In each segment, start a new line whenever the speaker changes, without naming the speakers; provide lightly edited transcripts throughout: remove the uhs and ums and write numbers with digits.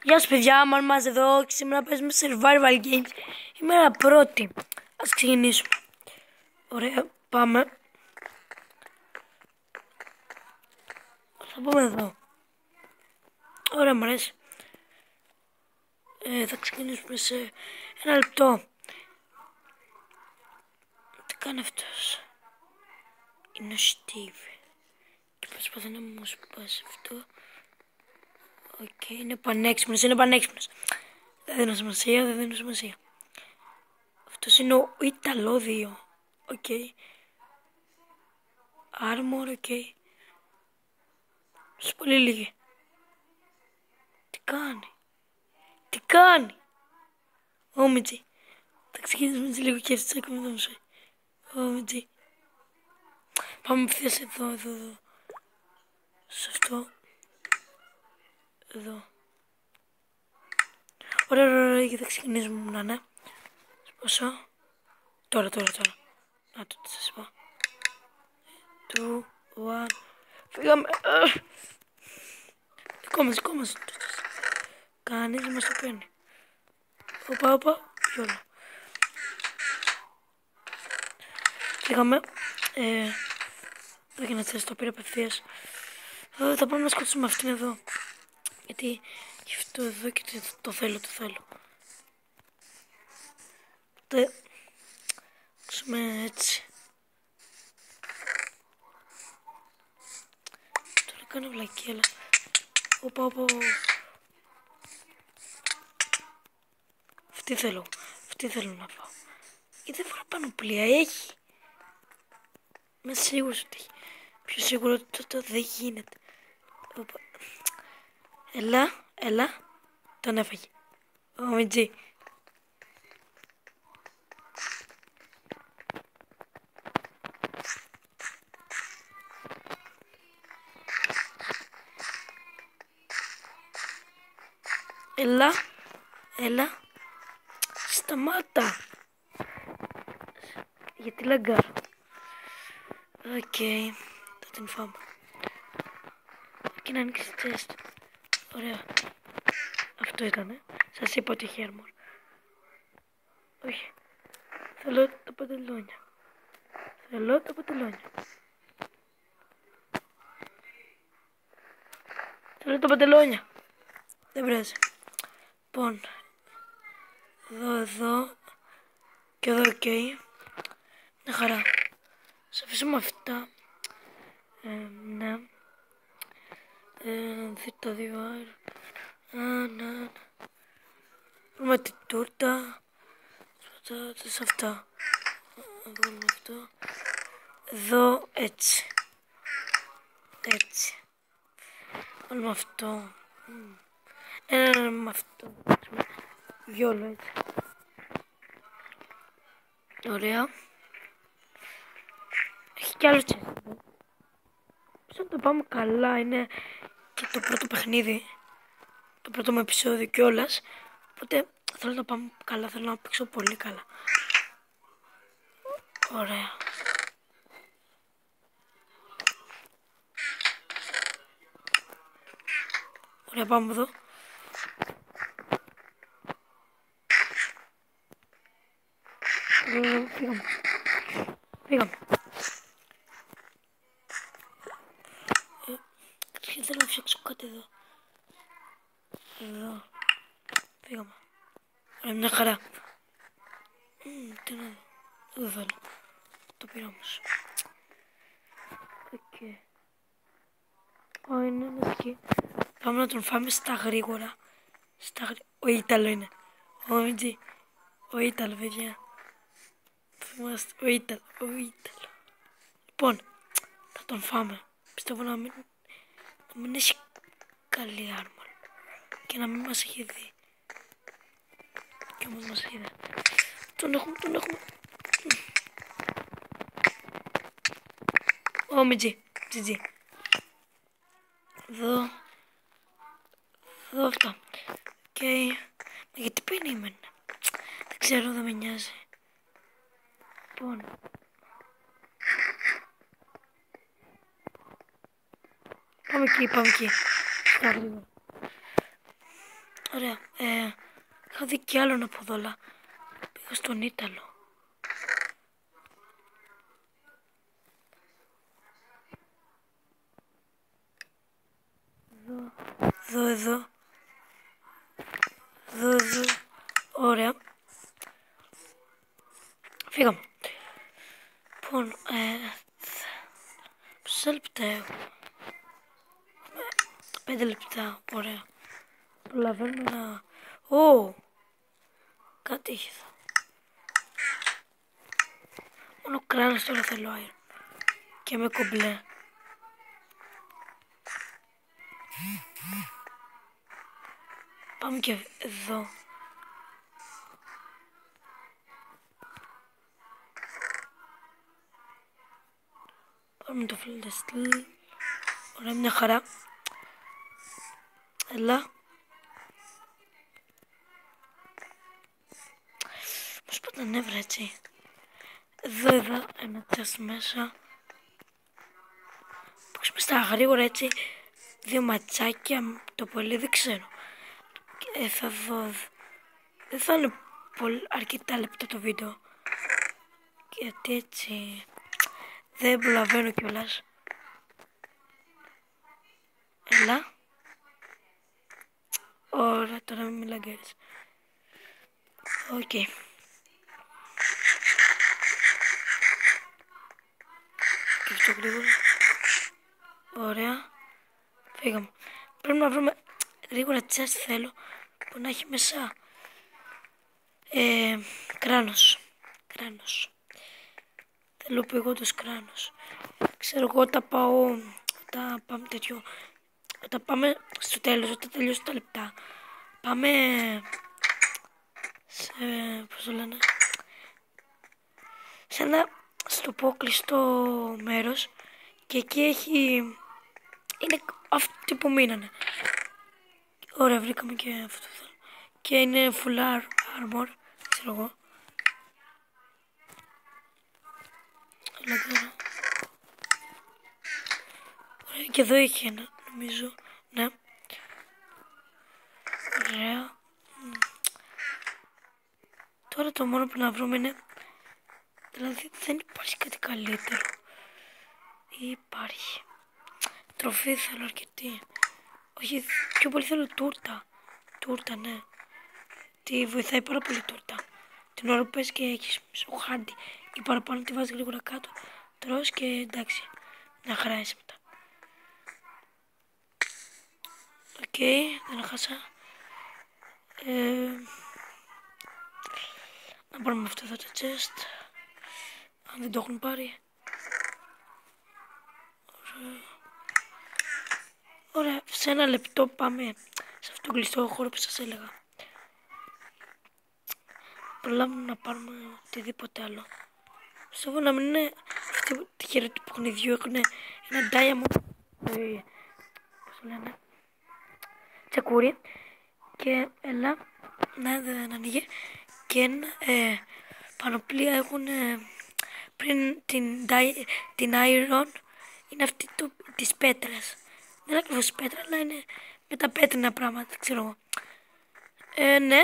Γεια σας παιδιά, μας εδώ και σήμερα παίζουμε survival games. Ημέρα πρώτη. Ας ξεκινήσουμε. Ωραία, πάμε. Θα πούμε εδώ. Ωραία, μου αρέσει. Θα ξεκινήσουμε σε ένα λεπτό. Τι κάνει αυτός? Είναι ο Steve. Και προσπαθεί να μου σπάσει αυτό. Οκ, είναι πανέξυπνος, Δεν δίνω σημασία, Αυτός είναι ο Ιταλόδιο. Οκ. Armor, οκ. Έχει πολύ λίγη. Τι κάνει? Όμιτζι. Θα ξεκινήσουμε σε λίγο και έτσι θα κάνουμε το μισό. Όμιτζι. Πάμε ευθείας εδώ. Σε αυτό. Εδώ. Ωραία, και θα ξεκινήσουμε να ναι. Σπάσω. Τώρα. Να το τι σας είπα. 2, 1. Φύγαμε. Δικό μας. Κανείς δεν μας το παίρνει. Οπα. Γιόλο. Φύγαμε. Δεν να θες, το πήρε απευθείας. Θα πάμε να σκοτώσουμε αυτήν εδώ. Γιατί και αυτό εδώ και το θέλω. Οπότε κάνουμε έτσι. Τώρα κάνω βλακία, αλλά Οπα. Αυτή θέλω να πάω. Γιατί δεν φορά πανοπλία, έχει. Είμαι σίγουρος ότι έχει. Πιο σίγουρο ότι το δεν γίνεται. Οπα. Έλα. Τον έφαγε. Ο Μιτζή. Έλα. Σταμάτα. Γιατί λαγκάρω. Οκ. Θα την φάμε. Και να ανοίξει chest. Ωραία. Αυτό ήτανε. Σας είπα ότι έχει armor. Όχι. Θέλω τα παντελόνια. Δεν πειράζει. Λοιπόν. Εδώ. Και εδώ οκ. Μια χαρά. Σας αφήσουμε αυτά. Ναι. Δείτε το 2R. Ναι. Βρούμε την τούρτα. Πατάτες αυτά. Βάλουμε αυτό. Εδώ έτσι. Βάλουμε αυτό. Με αυτό. Βιόλο έτσι. Ωραία. Έχει κι άλλο τσέστα. Πώς να το πάμε καλά, είναι και το πρώτο παιχνίδι. Το πρώτο μου επεισόδιο κιόλας. Οπότε θέλω να πάμε καλά, θέλω να παίξω πολύ καλά. Ωραία. Ωραία, πάμε εδώ. Φύγαμε. Καταρχήν θέλω να φτιάξω κάτι εδώ. Φύγαμε. Ωραία, μια χαρά. Τι να δω. Δεν θέλω. Το πήρα όμως. Οκ. Είναι ένας εκεί. Πάμε να τον φάμε στα γρήγορα. Ο Ήταλο είναι. Ο Ήταλο, παιδιά. Θυμάστε, ο Ήταλο. Λοιπόν, θα τον φάμε. Πιστεύω να μην έχει καλή άρμα. Και να μην μας έχει δει. Και όμως μας είδε. Τον έχουμε. Ω, Μιτζή. Εδώ αυτά. Και γιατί περίμενε. Δεν ξέρω, δεν με νοιάζει. Λοιπόν. Πάμε εκεί. Στα γρήγορα. Ωραία. Είχα δει κι άλλον από εδώ, αλλά πήγα στον Ήταλο. Εδώ. Ωραία. Φύγαμε. Λοιπόν, πόσα λεπτά έχω? 5 λεπτά. Ωραία. Προλαβαίνω να... Κάτι έχει εδώ. Μόνο κράνος τώρα θέλω αέρα. Και με κομπλέ. Πάμε και εδώ. Πάμε το φλέντεστλ. Ωραία, μια χαρά. Έλα. Πώς πάτε νεύρα έτσι. Εδώ ένα τσάς μέσα. Παίξουμε στα γρήγορα έτσι. 2 ματσάκια το πολύ δεν ξέρω. Θα δω. Δεν θα είναι αρκετά λεπτά το βίντεο. Γιατί έτσι δεν προλαβαίνω κιόλας. Έλα. Ωραία, τώρα μην μιλάγκερες. Οκ. Και αυτό γρήγορα. Ωραία. Φύγαμε. Πρέπει να βρούμε γρήγορα τσest θέλω που να έχει μέσα κράνος. Θέλω πηγόντως κράνος. Ξέρω εγώ όταν πάμε τέτοιο, όταν πάμε στο τέλος, όταν τελειώσουν τα λεπτά, πάμε σε, πώς το λένε, σε ένα, στο πω, κλειστό μέρος και εκεί είναι αυτοί που μείνανε. Ωραία, βρήκαμε και αυτό και είναι full armor, ξέρω εγώ. Ωραία, και εδώ είχε ένα, νομίζω, ναι. Ωραία. Τώρα το μόνο που να βρούμε είναι, δηλαδή δεν υπάρχει κάτι καλύτερο. Ή υπάρχει. Τροφή θέλω αρκετή. Όχι, πιο πολύ θέλω τούρτα. Τούρτα, ναι. Τι βοηθάει πάρα πολύ τούρτα. Την ώρα που πες και έχεις στο χάρτη ή παραπάνω τη βάζεις γρήγορα κάτω. Τρως και εντάξει. Να χαράσει μετά. Οκ, δεν χάσα. Να πάρουμε αυτό εδώ το chest. Αν δεν το έχουν πάρει. Ωραία, σε ένα λεπτό πάμε σε αυτόν τον κλειστό χώρο που σας έλεγα. Προλάβουμε να πάρουμε οτιδήποτε άλλο. Πιστεύω να μην είναι αυτή τη χέρια του παιχνιδιού. Έχουν ένα diamond, πώς το λένε, τσακούρι. Και έλα, ναι, δεν ανοίγει. Και ένα πανοπλία έχουν πριν την iron. Είναι αυτή της πέτρας. Δεν είναι ακριβώς πέτρα, αλλά είναι με τα πέτρινα πράγματα, ξέρω εγώ. Ναι,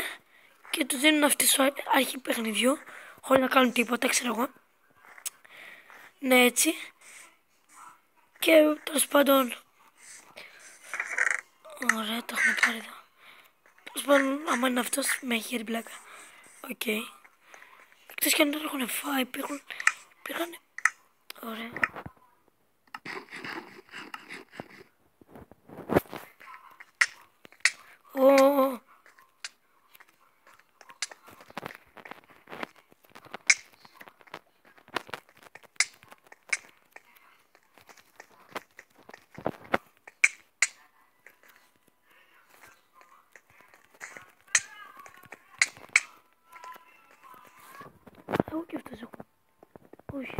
και του δίνουν αυτή στο αρχή παιχνιδιού, χωρίς να κάνουν τίποτα, ξέρω εγώ. Ναι, έτσι. Και τέλος πάντων. Ωραία, το έχουμε πάρει εδώ. Τέλος πάντων, άμα είναι αυτός, με έχει πλάκα. Οκ. Εκτός και αν δεν έχουν φάει, πήγαν. Ωραία. Εγώ και αυτός έχω. Όχι.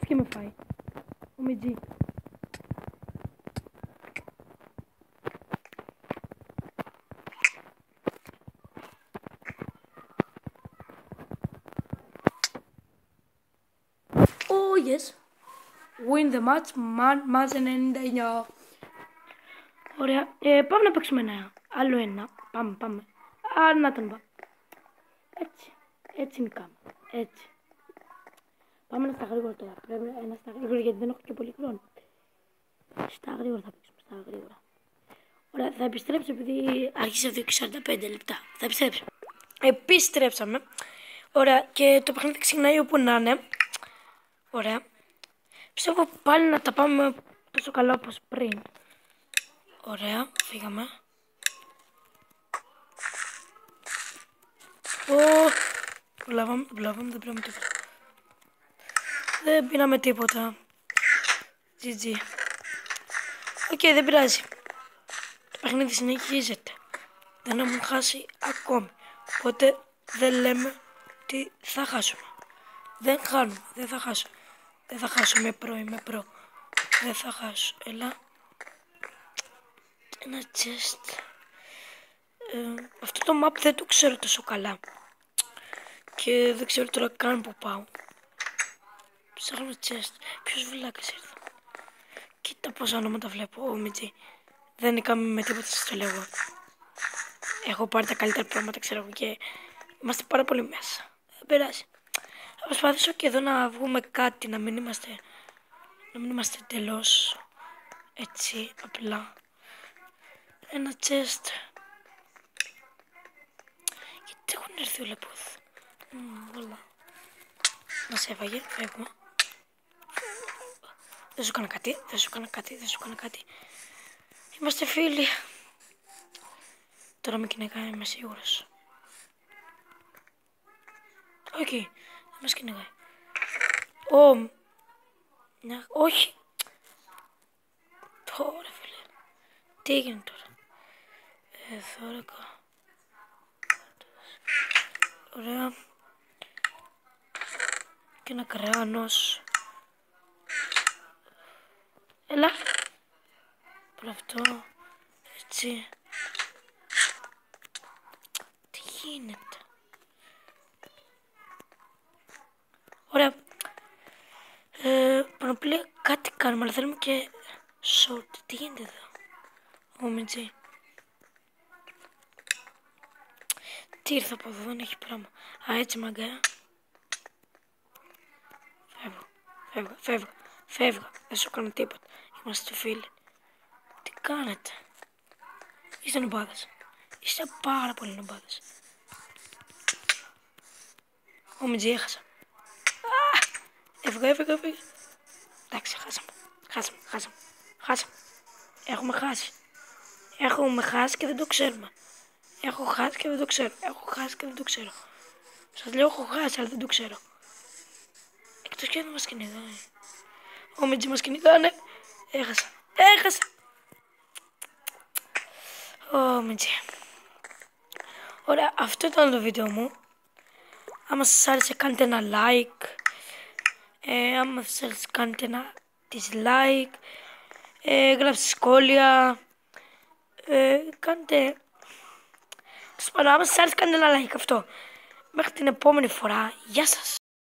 Και με φάει. Ο Μιτζή. νίκες. Win the match. Match 99. Ωραία. Πάμε να παίξουμε ένα. Άλλο ένα. Πάμε. Να τον πάμε. Έτσι νικάμε. Έτσι. Πάμε ένα στα γρήγορα τώρα. Πρέπει ένα στα γρήγορα γιατί δεν έχω και πολύ χρόνο. Στα γρήγορα θα παίξουμε. Στα γρήγορα. Ωραία. Θα επιστρέψω επειδή άρχισε εδώ και 45 λεπτά. Θα επιστρέψω. Επιστρέψαμε. Ωραία. Και το παιχνίδι ξεκινάει όπου να είναι. Ωραία. Πιστεύω πάλι να τα πάμε τόσο καλά όπως πριν. Ωραία. Φύγαμε. Προλάβαμε, δεν πήραμε τίποτα. Δεν πήραμε τίποτα. GG. Οκ, δεν πειράζει. Το παιχνίδι συνεχίζεται. Δεν έχουμε χάσει ακόμη. Οπότε δεν λέμε ότι θα χάσουμε. Δεν χάνουμε, δεν θα χάσω. Δεν θα χάσω, είμαι προ. Δεν θα χάσω. Έλα. Ένα chest. Αυτό το map δεν το ξέρω τόσο καλά. Και δεν ξέρω τώρα καν που πάω. Ψάχνω chest. Ποιος βλάκας ήρθε. Κοίτα πόσα ονόματα βλέπω. Μιτζή. Δεν έκαμε με τίποτα, σας το λέω. Έχω πάρει τα καλύτερα πράγματα, ξέρω εγώ, και είμαστε πάρα πολύ μέσα. Δεν πειράζει. Θα προσπαθήσω και εδώ να βγούμε κάτι, να μην είμαστε εντελώς έτσι απλά. Ένα chest. Γιατί έχουν έρθει όλα πόθ. Όλα. Μας έφαγε, φεύγουμε. Δεν σου έκανα κάτι. Είμαστε φίλοι. Τώρα με κυνηγάει, είμαι σίγουρος. Οκ, δεν μας κυνηγάει. Όχι. Τώρα φίλε. Τι έγινε τώρα. Θώρακα. Ωραία. Και ένα κράνος. Έλα. Por αυτό. Έτσι. Τι γίνεται. Ωραία. Πανοπλία κάτι κάνουμε, αλλά θέλουμε και short. Τι γίνεται εδώ. Ομιτζή. Τι ήρθε από εδώ, δεν έχει πράγμα. Έτσι μαγκά. Φεύγω. Δεν σου κάνω τίποτα. Είμαστε φίλοι. Τι κάνετε. Είστε νομπάδες. Είστε πάρα πολύ νομπάδες. Ομιτζή, έχασα. Έφυγα. Εντάξει, χάσαμε. Έχουμε χάσει και δεν το ξέρουμε. Έχω χάσει και δεν το ξέρω. Σας λέω έχω χάσει, αλλά δεν το ξέρω. Εκτός και δεν μας κυνηγάει. Ο Μιτζή μας κυνηγάνε. Έχασα. Ο Μιτζή. Ωραία, αυτό ήταν το βίντεο μου. Άμα σας άρεσε κάντε ένα like. Άμα σας άρεσε κάντε ένα dislike. Γράψτε σχόλια. Κάντε... άμα σας άρεσε κάντε ένα like αυτό. Μέχρι την επόμενη φορά. Γεια σας.